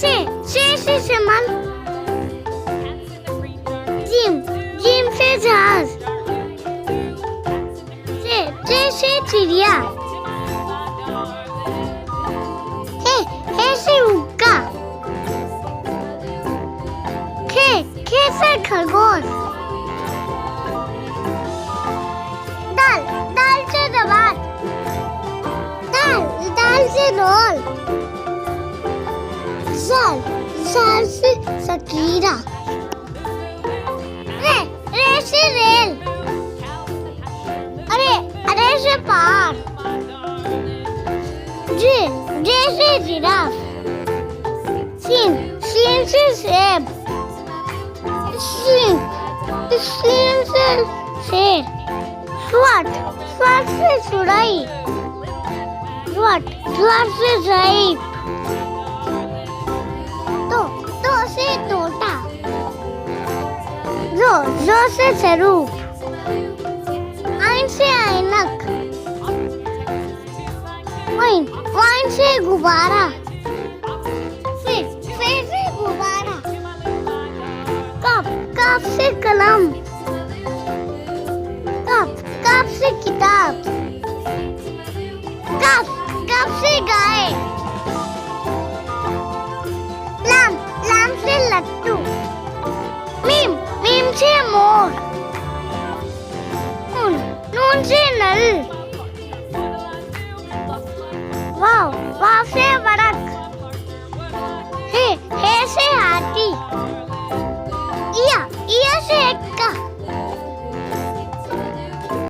से चमन, जिम से जहाज, से चिड़िया, हे से हुक्का, खे से खरगोश, दाल से दवात, दाल से रोल, साल से सकीरा, रे से रेल, अरे से पहाड़, जे से जिराफ, सीन से सेब, सीन से शेर, स्वाट से सुराई, स्वाट से जाइब, तो से तोता, जो से सरूप, आइन से ऐनक, वाइन से गुब्बारा, से गुब्बारा, कप से कलम, कप से किताब, कप से गाय, लाम से लट्टू, मीम से मोर, नून से नल, वाव से बड़ा